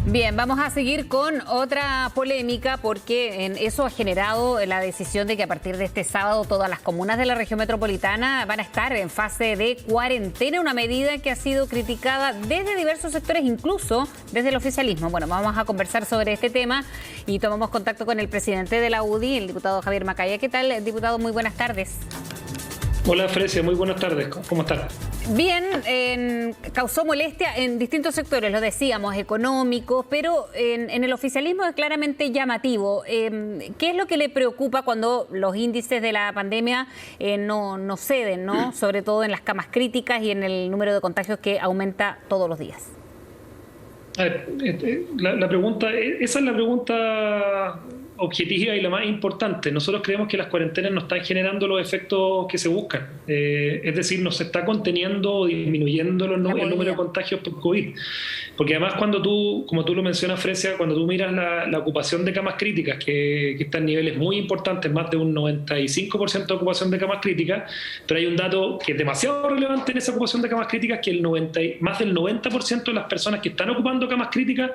Bien, vamos a seguir con otra polémica porque eso ha generado la decisión de que a partir de este sábado todas las comunas de la región metropolitana van a estar en fase de cuarentena, una medida que ha sido criticada desde diversos sectores, incluso desde el oficialismo. Bueno, vamos a conversar sobre este tema y tomamos contacto con el presidente de la UDI, el diputado Javier Macaya. ¿Qué tal, diputado? Muy buenas tardes. Hola, Frecia, muy buenas tardes. ¿Cómo están? Bien, causó molestia en distintos sectores, lo decíamos, económicos, pero en el oficialismo es claramente llamativo. ¿Qué es lo que le preocupa cuando los índices de la pandemia no ceden, ¿no? Sobre todo en las camas críticas y en el número de contagios que aumenta todos los días? A ver, la pregunta, esa es la pregunta objetiva y la más importante. Nosotros creemos que las cuarentenas no están generando los efectos que se buscan. Es decir, no se está conteniendo o disminuyendo el número de contagios por COVID. Porque además cuando tú, como tú lo mencionas, Frecia, cuando tú miras la ocupación de camas críticas, que está en niveles muy importantes, más de un 95% de ocupación de camas críticas, pero hay un dato que es demasiado relevante en esa ocupación de camas críticas, que más del 90% de las personas que están ocupando camas críticas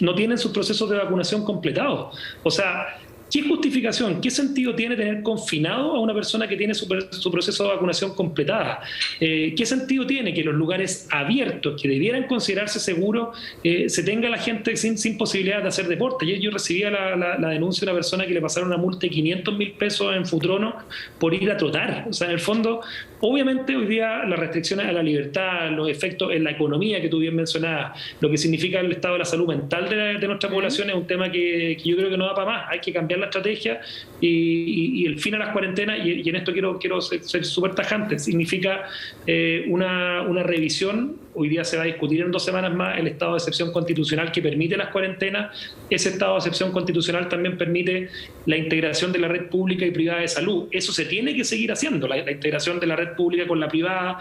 no tienen sus procesos de vacunación completados. O sea, ¿qué justificación, qué sentido tiene tener confinado a una persona que tiene su proceso de vacunación completada? ¿Qué sentido tiene que los lugares abiertos, que debieran considerarse seguros, se tenga la gente sin posibilidad de hacer deporte? Yo recibía la denuncia de una persona que le pasaron una multa de 500.000 pesos en Futrono por ir a trotar. O sea, en el fondo, obviamente hoy día las restricciones a la libertad, los efectos en la economía que tú bien mencionabas, lo que significa el estado de la salud mental de nuestra población es un tema que yo creo que no da para más. Hay que cambiar la estrategia y el fin a las cuarentenas, y en esto quiero ser súper tajante, significa una revisión. Hoy día se va a discutir en 2 semanas más el estado de excepción constitucional que permite las cuarentenas. Ese estado de excepción constitucional también permite la integración de la red pública y privada de salud. Eso se tiene que seguir haciendo, la integración de la red pública con la privada.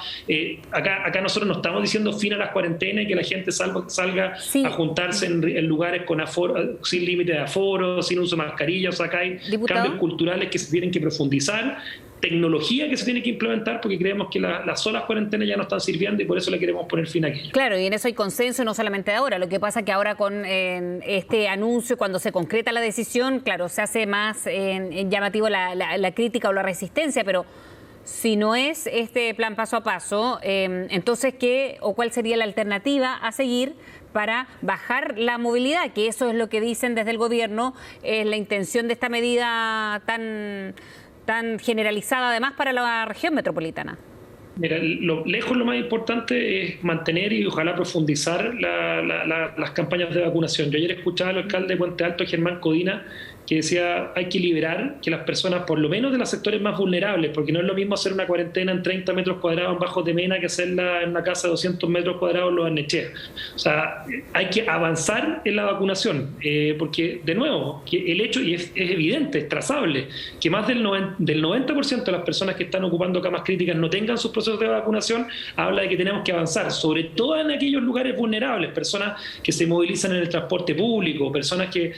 Acá nosotros no estamos diciendo fin a las cuarentenas y que la gente salga a juntarse en lugares con aforo, sin límite de aforo, sin uso de mascarilla. O sea, acá hay cambios culturales que se tienen que profundizar, tecnología que se tiene que implementar, porque creemos que las solas cuarentenas ya no están sirviendo y por eso le queremos poner fin a aquello. Claro, y en eso hay consenso, no solamente ahora. Lo que pasa es que ahora con este anuncio, cuando se concreta la decisión, claro, se hace más llamativo la crítica o la resistencia, pero si no es este plan paso a paso, entonces ¿qué o cuál sería la alternativa a seguir para bajar la movilidad? Que eso es lo que dicen desde el gobierno, la intención de esta medida tan generalizada además para la región metropolitana. Mira, lo más importante es mantener y ojalá profundizar las campañas de vacunación. Yo ayer escuchaba al alcalde de Puente Alto, Germán Codina, que decía hay que liberar que las personas, por lo menos de los sectores más vulnerables, porque no es lo mismo hacer una cuarentena en 30 metros cuadrados en Bajos de Mena que hacerla en una casa de 200 metros cuadrados en Los Barnechea. O sea, hay que avanzar en la vacunación, porque, de nuevo, que el hecho, y es evidente, es trazable, que más del 90% de las personas que están ocupando camas críticas no tengan sus procesos de vacunación, habla de que tenemos que avanzar, sobre todo en aquellos lugares vulnerables, personas que se movilizan en el transporte público, personas que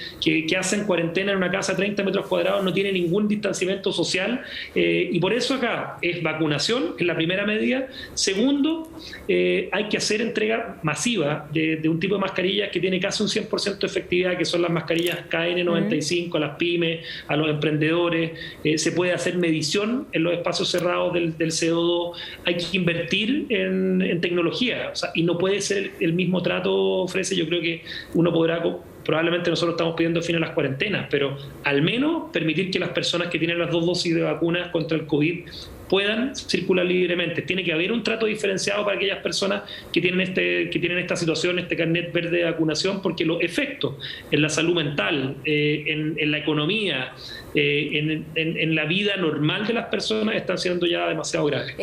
hacen cuarentena en una casa de 30 metros cuadrados, no tiene ningún distanciamiento social, y por eso acá es vacunación, es la primera medida. Segundo, hay que hacer entrega masiva de un tipo de mascarillas que tiene casi un 100% de efectividad, que son las mascarillas KN95, a las pymes, a los emprendedores. Se puede hacer medición en los espacios cerrados del CO2. Hay que invertir en tecnología, o sea, y no puede ser el mismo trato, ofrece. Yo creo que uno podrá... Probablemente nosotros estamos pidiendo fin a las cuarentenas, pero al menos permitir que las personas que tienen las 2 dosis de vacunas contra el COVID puedan circular libremente. Tiene que haber un trato diferenciado para aquellas personas que tienen esta situación, este carnet verde de vacunación, porque los efectos en la salud mental, en la economía, en la vida normal de las personas están siendo ya demasiado graves.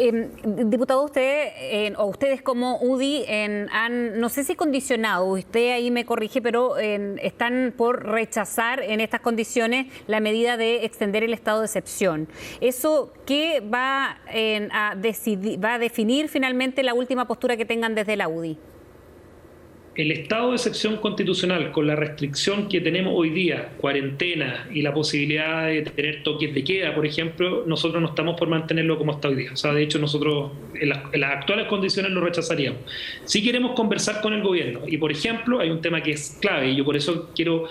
Diputado, usted o ustedes como UDI han, no sé si condicionado, usted ahí me corrige, pero están por rechazar en estas condiciones la medida de extender el estado de excepción. ¿Eso qué va a definir finalmente la última postura que tengan desde la UDI? el estado de excepción constitucional, con la restricción que tenemos hoy día, cuarentena y la posibilidad de tener toques de queda, por ejemplo, nosotros no estamos por mantenerlo como está hoy día. O sea, de hecho, nosotros en las actuales condiciones lo rechazaríamos. Sí queremos conversar con el gobierno y, por ejemplo, hay un tema que es clave y yo por eso quiero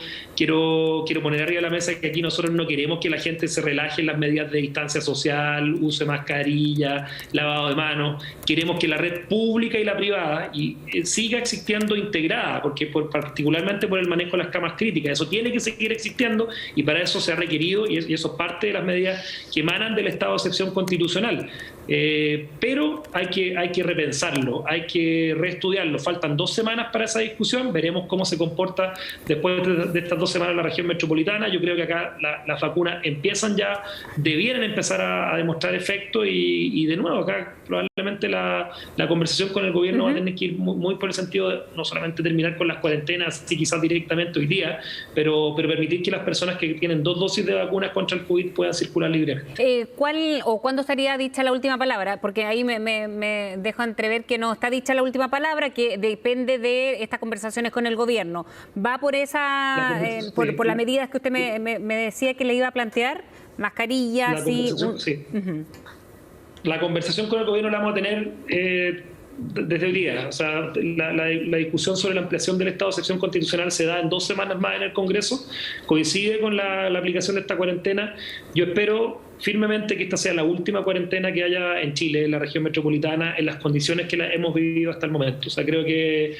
poner arriba de la mesa que aquí nosotros no queremos que la gente se relaje en las medidas de distancia social, use mascarilla, lavado de manos. Queremos que la red pública y la privada siga existiendo integrada, porque particularmente por el manejo de las camas críticas. Eso tiene que seguir existiendo y para eso se ha requerido, y eso es parte de las medidas que emanan del estado de excepción constitucional. Pero hay que repensarlo, hay que reestudiarlo. Faltan 2 semanas para esa discusión, veremos cómo se comporta después de estas 2 semanas la región metropolitana. Yo creo que acá las vacunas debieran empezar a demostrar efecto y de nuevo acá probablemente la conversación con el gobierno va a tener que ir muy por el sentido de no solamente terminar con las cuarentenas, sí, quizás directamente hoy día, pero permitir que las personas que tienen 2 dosis de vacunas contra el COVID puedan circular libremente. ¿Cuándo estaría dicha la última palabra? Porque ahí me dejo entrever que no está dicha la última palabra, que depende de estas conversaciones con el gobierno. ¿Va por por las medidas que usted me decía que le iba a plantear? Mascarillas, sí. La conversación con el gobierno la vamos a tener desde el día. O sea, la discusión sobre la ampliación del estado de excepción constitucional se da en 2 semanas más en el Congreso, coincide con la aplicación de esta cuarentena. Yo espero firmemente que esta sea la última cuarentena que haya en Chile, en la región metropolitana, en las condiciones que la hemos vivido hasta el momento. O sea, creo que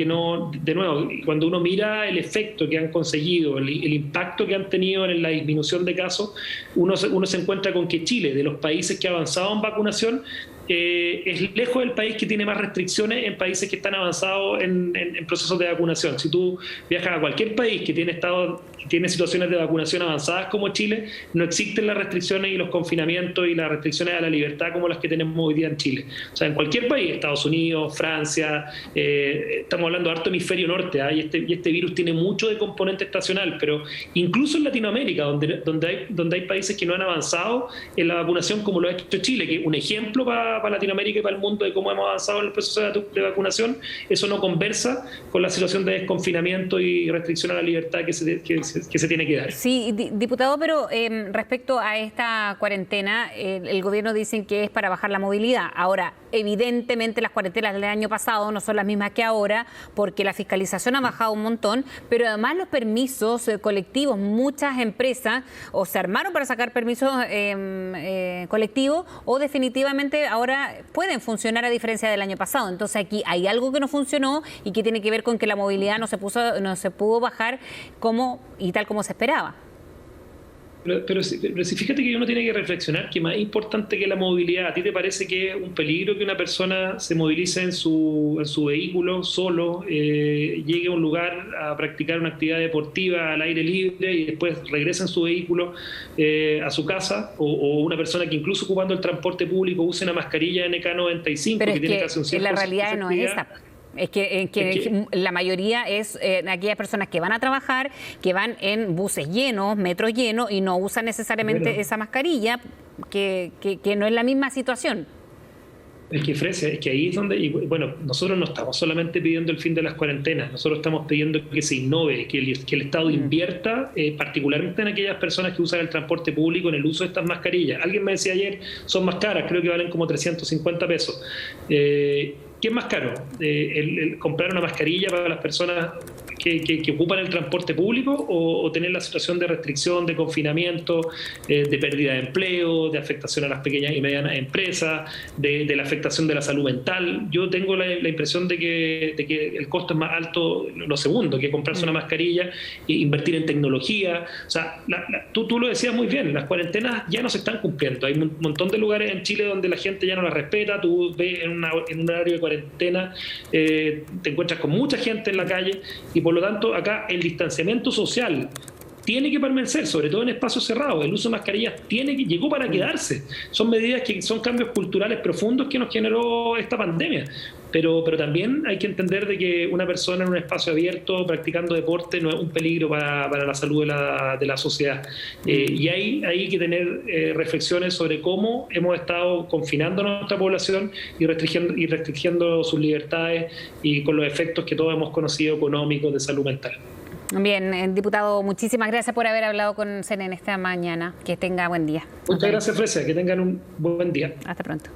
no, de nuevo, cuando uno mira el efecto que han conseguido, el impacto que han tenido en la disminución de casos, uno se encuentra con que Chile, de los países que ha avanzado en vacunación, es lejos del país que tiene más restricciones en países que están avanzados en procesos de vacunación. Si tú viajas a cualquier país que tiene situaciones de vacunación avanzadas como Chile, no existen las restricciones y los confinamientos y las restricciones a la libertad como las que tenemos hoy día en Chile. O sea, en cualquier país, Estados Unidos, Francia, estamos hablando de harto hemisferio norte, y este virus tiene mucho de componente estacional, pero incluso en Latinoamérica, donde hay países que no han avanzado en la vacunación como lo ha hecho Chile, que un ejemplo para Latinoamérica y para el mundo de cómo hemos avanzado en el proceso de vacunación, eso no conversa con la situación de desconfinamiento y restricción a la libertad que se tiene que dar. Sí, diputado, pero respecto a esta cuarentena, el gobierno dice que es para bajar la movilidad. Ahora, evidentemente las cuarentenas del año pasado no son las mismas que ahora, porque la fiscalización ha bajado un montón, pero además los permisos colectivos, muchas empresas o se armaron para sacar permisos colectivos o definitivamente ahora pueden funcionar a diferencia del año pasado. Entonces aquí hay algo que no funcionó y que tiene que ver con que la movilidad no se pudo bajar tal como se esperaba. Pero si fíjate que uno tiene que reflexionar que más importante que la movilidad, ¿a ti te parece que es un peligro que una persona se movilice en su vehículo solo, llegue a un lugar a practicar una actividad deportiva al aire libre y después regrese en su vehículo a su casa? O una persona que incluso ocupando el transporte público use una mascarilla NK95 pero que tiene casi un 100% la realidad no es esa. Es que la mayoría es aquellas personas que van a trabajar, que van en buses llenos, metros llenos y no usan necesariamente esa mascarilla, que no es la misma situación. Es que ahí es donde, nosotros no estamos solamente pidiendo el fin de las cuarentenas, nosotros estamos pidiendo que se innove, que el Estado invierta, particularmente en aquellas personas que usan el transporte público, en el uso de estas mascarillas. Alguien me decía ayer, son más caras, creo que valen como 350 pesos. ¿Qué es más caro? El comprar una mascarilla para las personas que ocupan el transporte público o tener la situación de restricción, de confinamiento, de pérdida de empleo, de afectación a las pequeñas y medianas empresas, de la afectación de la salud mental? Yo tengo la impresión de que el costo es más alto, lo segundo, que comprarse una mascarilla e invertir en tecnología. O sea, tú lo decías muy bien, las cuarentenas ya no se están cumpliendo. Hay un montón de lugares en Chile donde la gente ya no las respeta. Tú ves en un horario de cuarentena, te encuentras con mucha gente en la calle y por lo tanto acá el distanciamiento social tiene que permanecer, sobre todo en espacios cerrados. El uso de mascarillas llegó para quedarse. Son medidas son cambios culturales profundos que nos generó esta pandemia. Pero también hay que entender de que una persona en un espacio abierto practicando deporte no es un peligro para la salud de la sociedad. Y hay que tener reflexiones sobre cómo hemos estado confinando a nuestra población y restringiendo sus libertades y con los efectos que todos hemos conocido económicos de salud mental. Bien, diputado, muchísimas gracias por haber hablado con CNN esta mañana. Que tenga buen día. Muchas gracias, Fresia. Que tengan un buen día. Hasta pronto.